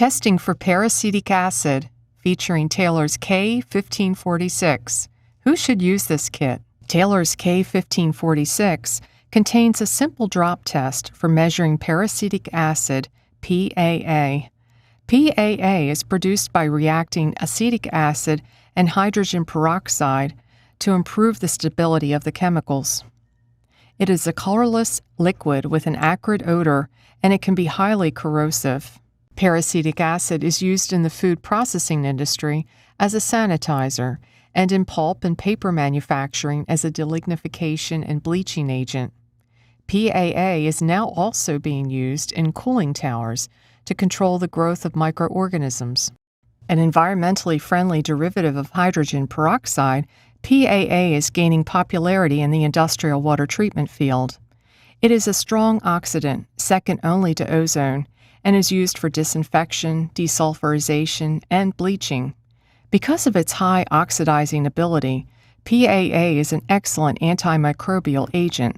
Testing for peracetic acid, featuring Taylor's K-1546. Who should use this kit? Taylor's K-1546 contains a simple drop test for measuring peracetic acid, PAA. PAA is produced by reacting acetic acid and hydrogen peroxide to improve the stability of the chemicals. It is a colorless liquid with an acrid odor, and it can be highly corrosive. Peracetic acid is used in the food processing industry as a sanitizer and in pulp and paper manufacturing as a delignification and bleaching agent. PAA is now also being used in cooling towers to control the growth of microorganisms. An environmentally friendly derivative of hydrogen peroxide, PAA is gaining popularity in the industrial water treatment field. It is a strong oxidant, second only to ozone, and is used for disinfection, desulfurization, and bleaching. Because of its high oxidizing ability, PAA is an excellent antimicrobial agent.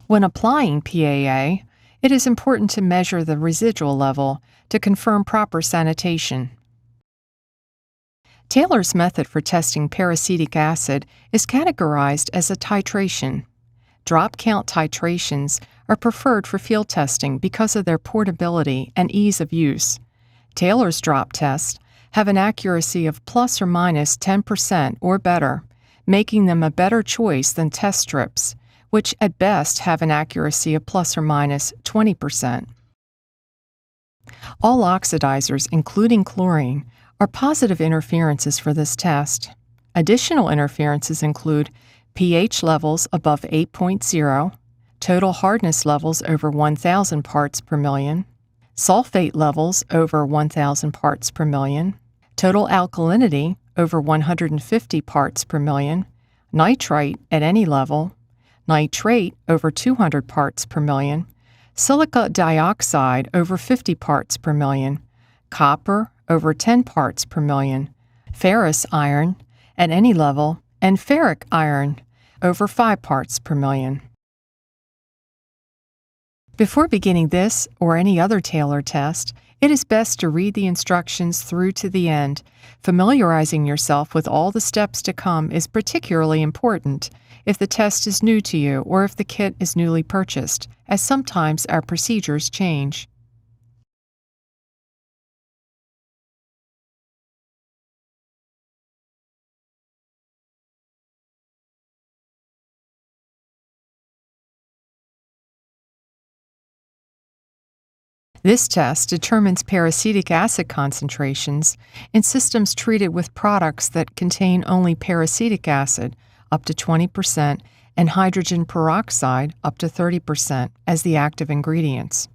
When applying PAA, it is important to measure the residual level to confirm proper sanitation. Taylor's method for testing peracetic acid is categorized as a titration. Drop count titrations are preferred for field testing because of their portability and ease of use. Taylor's drop tests have an accuracy of plus or minus 10% or better, making them a better choice than test strips, which at best have an accuracy of plus or minus 20%. All oxidizers, including chlorine, are positive interferences for this test. Additional interferences include pH levels above 8.0, total hardness levels over 1,000 parts per million, sulfate levels over 1,000 parts per million, total alkalinity over 150 parts per million, nitrite at any level, nitrate over 200 parts per million, silica dioxide over 50 parts per million, copper over 10 parts per million, ferrous iron at any level, and ferric iron over 5 parts per million. Before beginning this or any other Taylor test, it is best to read the instructions through to the end. Familiarizing yourself with all the steps to come is particularly important if the test is new to you or if the kit is newly purchased, as sometimes our procedures change. This test determines peracetic acid concentrations in systems treated with products that contain only peracetic acid, up to 20%, and hydrogen peroxide, up to 30%, as the active ingredients.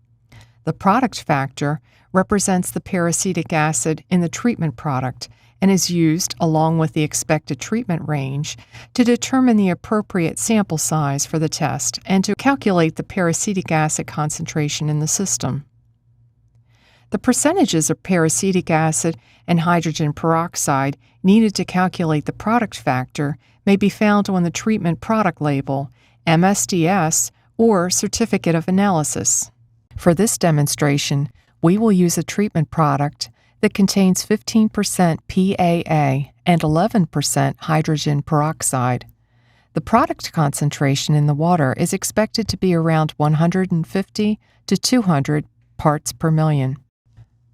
The product factor represents the peracetic acid in the treatment product and is used, along with the expected treatment range, to determine the appropriate sample size for the test and to calculate the peracetic acid concentration in the system. The percentages of peracetic acid and hydrogen peroxide needed to calculate the product factor may be found on the treatment product label, MSDS, or Certificate of Analysis. For this demonstration, we will use a treatment product that contains 15% PAA and 11% hydrogen peroxide. The product concentration in the water is expected to be around 150 to 200 parts per million.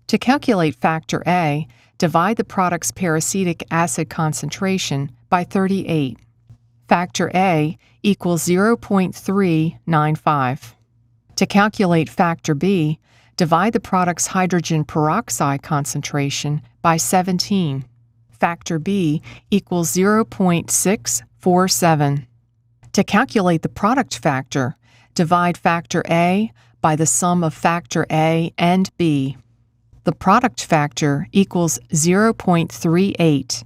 To calculate factor A, divide the product's peracetic acid concentration by 38. Factor A equals 0.395. To calculate factor B, divide the product's hydrogen peroxide concentration by 17. Factor B equals 0.647. To calculate the product factor, divide factor A by the sum of factor A and B. The product factor equals 0.38.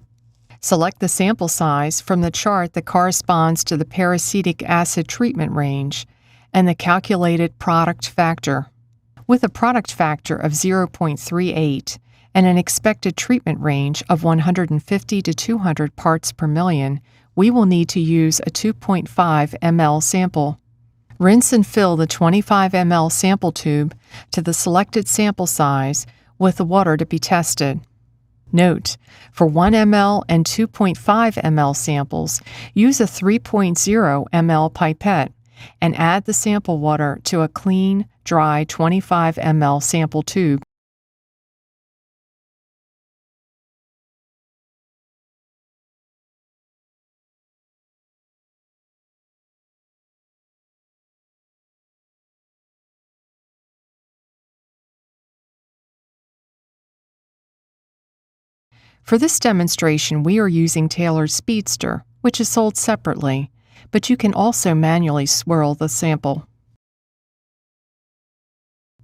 Select the sample size from the chart that corresponds to the peracetic acid treatment range and the calculated product factor. With a product factor of 0.38 and an expected treatment range of 150 to 200 parts per million, we will need to use a 2.5 ml sample. Rinse and fill the 25 ml sample tube to the selected sample size with the water to be tested. Note: for 1 ml and 2.5 ml samples, use a 3.0 ml pipette and add the sample water to a clean, dry 25 ml sample tube. For this demonstration, we are using Taylor's Speedster, which is sold separately, but you can also manually swirl the sample.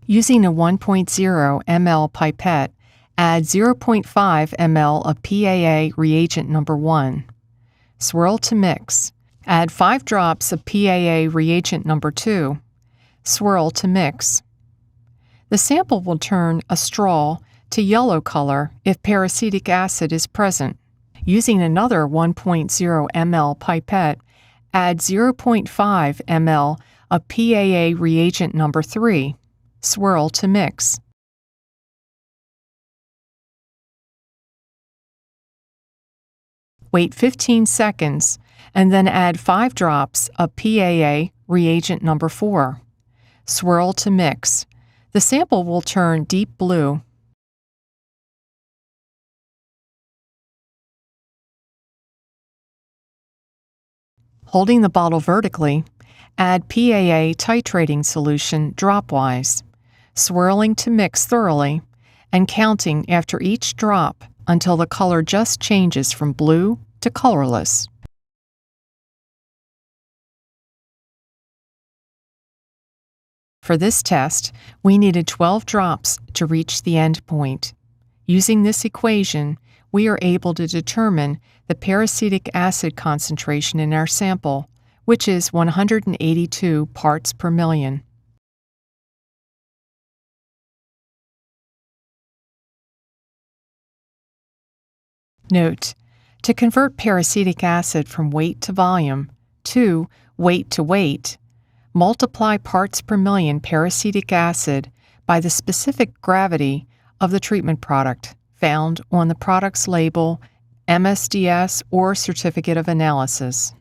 Using a 1.0 ml pipette, add 0.5 ml of PAA reagent number 1. Swirl to mix. Add 5 drops of PAA reagent number 2. Swirl to mix. The sample will turn a straw to yellow color if peracetic acid is present. Using another 1.0 ml pipette, add 0.5 ml of PAA reagent number 3. Swirl to mix. Wait 15 seconds and then add 5 drops of PAA reagent number 4. Swirl to mix. The sample will turn deep blue. Holding the bottle vertically, add PAA titrating solution dropwise, swirling to mix thoroughly, and counting after each drop until the color just changes from blue to colorless. For this test, we needed 12 drops to reach the end point. Using this equation, we are able to determine the peracetic acid concentration in our sample, which is 182 parts per million. Note: to convert peracetic acid from weight to volume to weight, multiply parts per million peracetic acid by the specific gravity of the treatment product found on the product's label, MSDS, or Certificate of Analysis.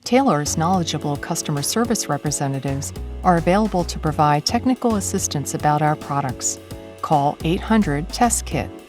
Taylor's knowledgeable customer service representatives are available to provide technical assistance about our products. Call 800-TEST-KIT